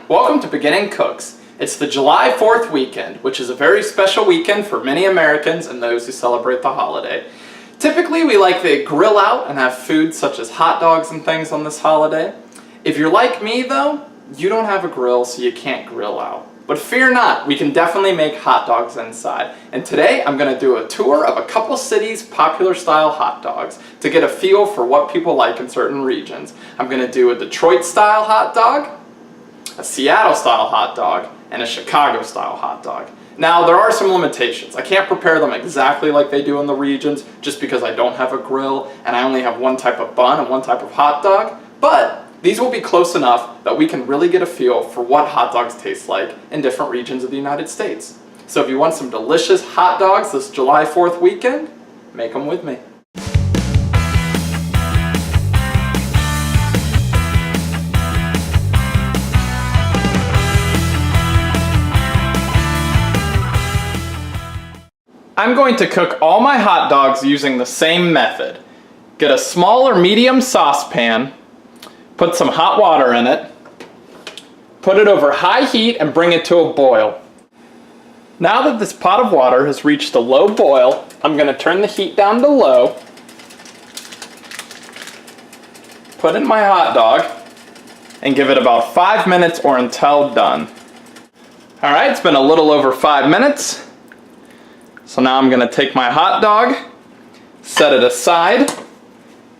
welcome to Beginning Cooks. It's the July 4th weekend, which is a very special weekend for many Americans and those who celebrate the holiday. Typically, we like to grill out and have food such as hot dogs and things on this holiday. If you're like me though, you don't have a grill, so you can't grill out. But fear not, we can definitely make hot dogs inside. And today I'm going to do a tour of a couple cities' popular style hot dogs to get a feel for what people like in certain regions. I'm going to do a Detroit style hot dog, a Seattle style hot dog, and a Chicago style hot dog. Now there are some limitations. I can't prepare them exactly like they do in the regions just because I don't have a grill and I only have one type of bun and one type of hot dog, but these will be close enough that we can really get a feel for what hot dogs taste like in different regions of the United States. So if you want some delicious hot dogs this July 4th weekend, make them with me. I'm going to cook all my hot dogs using the same method. Get a small or medium saucepan, put some hot water in it, put it over high heat and bring it to a boil. Now that this pot of water has reached a low boil, I'm going to turn the heat down to low, put in my hot dog, and give it about 5 minutes or until done. Alright, it's been a little over 5 minutes. So now I'm going to take my hot dog, set it aside,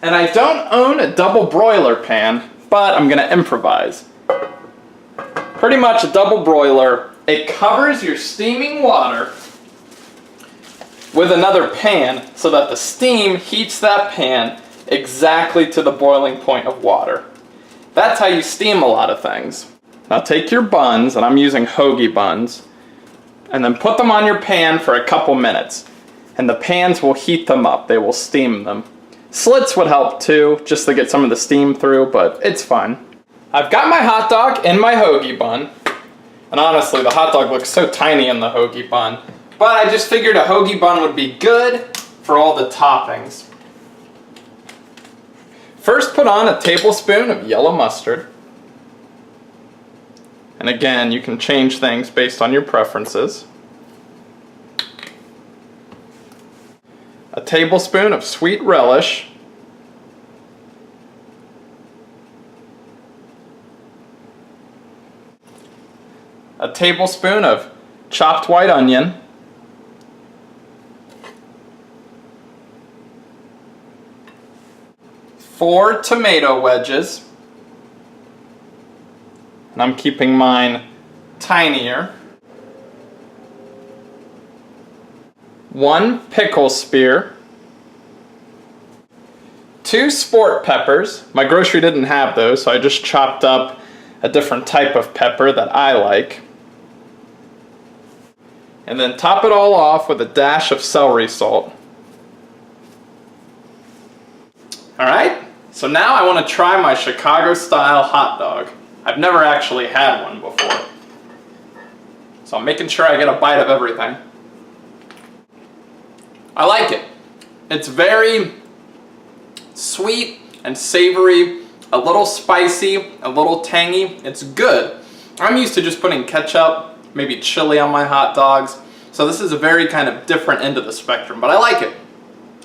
and I don't own a double broiler pan, but I'm going to improvise. Pretty much a double broiler, it covers your steaming water with another pan so that the steam heats that pan exactly to the boiling point of water. That's how you steam a lot of things. Now take your buns, and I'm using hoagie buns, and then put them on your pan for a couple minutes. And the pans will heat them up, they will steam them. Slits would help too, just to get some of the steam through, but it's fine. I've got my hot dog in my hoagie bun. And honestly, the hot dog looks so tiny in the hoagie bun. But I just figured a hoagie bun would be good for all the toppings. First, put on a tablespoon of yellow mustard. And again, you can change things based on your preferences. A tablespoon of sweet relish. A tablespoon of chopped white onion. 4 tomato wedges. And I'm keeping mine tinier. 1 pickle spear. 2 sport peppers. My grocery didn't have those, so I just chopped up a different type of pepper that I like. And then top it all off with a dash of celery salt. Alright, so now I want to try my Chicago style hot dog. I've never actually had one before. So I'm making sure I get a bite of everything. I like it. It's very sweet and savory, a little spicy, a little tangy. It's good. I'm used to just putting ketchup, maybe chili on my hot dogs. So this is a very kind of different end of the spectrum, but I like it.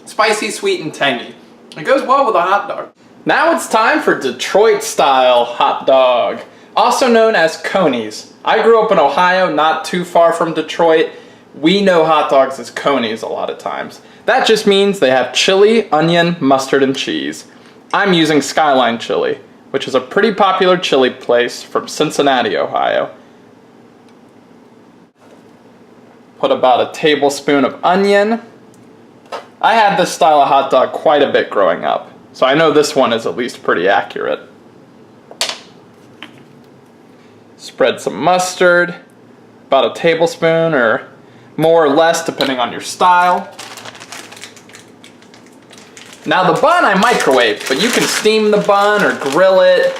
Spicy, sweet, and tangy. It goes well with a hot dog. Now it's time for Detroit style hot dog, also known as conies. I grew up in Ohio, not too far from Detroit. We know hot dogs as conies a lot of times. That just means they have chili, onion, mustard, and cheese. I'm using Skyline Chili, which is a pretty popular chili place from Cincinnati, Ohio. Put about a tablespoon of onion. I had this style of hot dog quite a bit growing up, so I know this one is at least pretty accurate. Spread some mustard, about a tablespoon or more or less depending on your style. Now the bun I microwave, but you can steam the bun or grill it.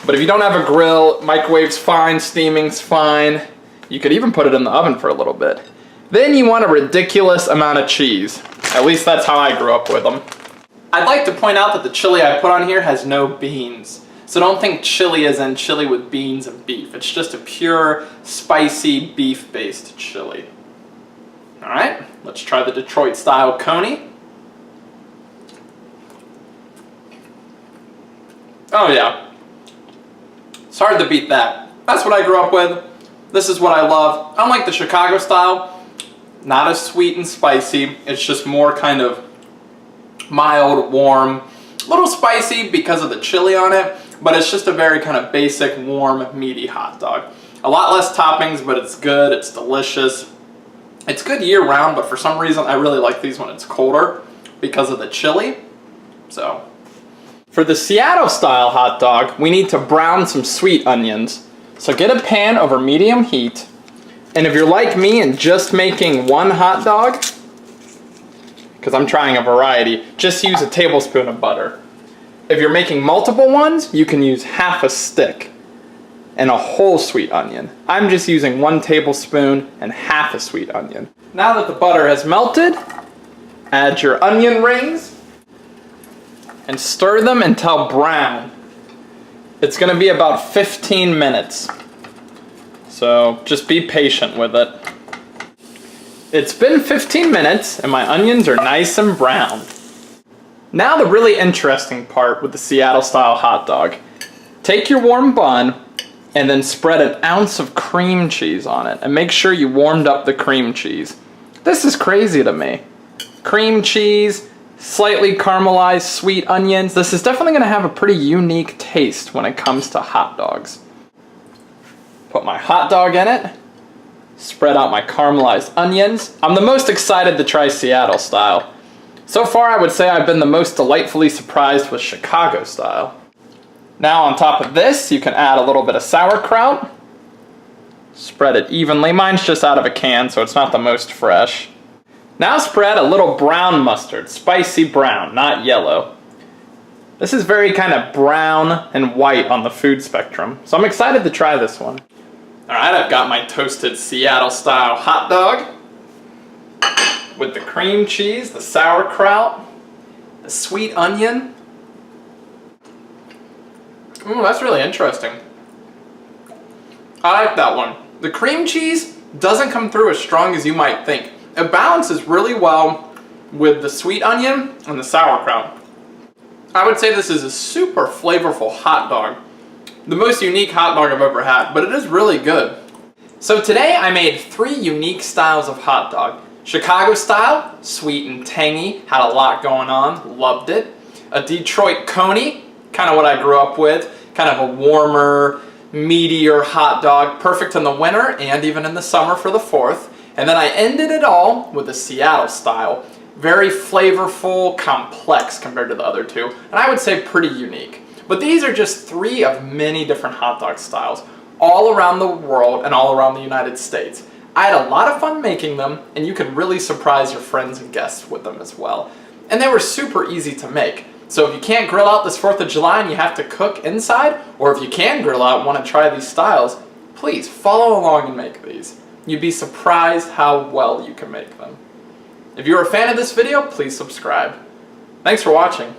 But if you don't have a grill, microwave's fine, steaming's fine. You could even put it in the oven for a little bit. Then you want a ridiculous amount of cheese. At least that's how I grew up with them. I'd like to point out that the chili I put on here has no beans. So don't think chili as in chili with beans and beef. It's just a pure, spicy, beef-based chili. All right, let's try the Detroit-style coney. Oh yeah, it's hard to beat that. That's what I grew up with. This is what I love. Unlike the Chicago style, not as sweet and spicy. It's just more kind of mild, warm, a little spicy because of the chili on it, but it's just a very kind of basic, warm, meaty hot dog. A lot less toppings, but it's good, it's delicious. It's good year round, but for some reason I really like these when it's colder because of the chili. So, for the Seattle style hot dog, we need to brown some sweet onions. So get a pan over medium heat, and if you're like me and just making one hot dog, because I'm trying a variety, just use a tablespoon of butter. If you're making multiple ones, you can use half a stick and a whole sweet onion. I'm just using 1 tablespoon and half a sweet onion. Now that the butter has melted, add your onion rings and stir them until brown. It's going to be about 15 minutes, so just be patient with it. It's been 15 minutes and my onions are nice and brown. Now the really interesting part with the Seattle style hot dog. Take your warm bun and then spread an ounce of cream cheese on it, and make sure you warmed up the cream cheese. This is crazy to me. Cream cheese, slightly caramelized sweet onions. This is definitely going to have a pretty unique taste when it comes to hot dogs. Put my hot dog in it. Spread out my caramelized onions. I'm the most excited to try Seattle style. So far I would say I've been the most delightfully surprised with Chicago style. Now on top of this, you can add a little bit of sauerkraut. Spread it evenly. Mine's just out of a can, so it's not the most fresh. Now spread a little brown mustard, spicy brown, not yellow. This is very kind of brown and white on the food spectrum, so I'm excited to try this one. Alright, I've got my toasted Seattle style hot dog with the cream cheese, the sauerkraut, the sweet onion. Ooh, that's really interesting. I like that one. The cream cheese doesn't come through as strong as you might think. It balances really well with the sweet onion and the sauerkraut. I would say this is a super flavorful hot dog. The most unique hot dog I've ever had, but it is really good. So today I made 3 unique styles of hot dog. Chicago style, sweet and tangy, had a lot going on, loved it. A Detroit coney, kind of what I grew up with, kind of a warmer, meatier hot dog, perfect in the winter and even in the summer for the 4th. And then I ended it all with a Seattle style, very flavorful, complex compared to the other 2, and I would say pretty unique. But these are just 3 of many different hot dog styles, all around the world and all around the United States. I had a lot of fun making them, and you can really surprise your friends and guests with them as well. And they were super easy to make. So if you can't grill out this 4th of July and you have to cook inside, or if you can grill out and want to try these styles, please follow along and make these. You'd be surprised how well you can make them. If you're a fan of this video, please subscribe. Thanks for watching.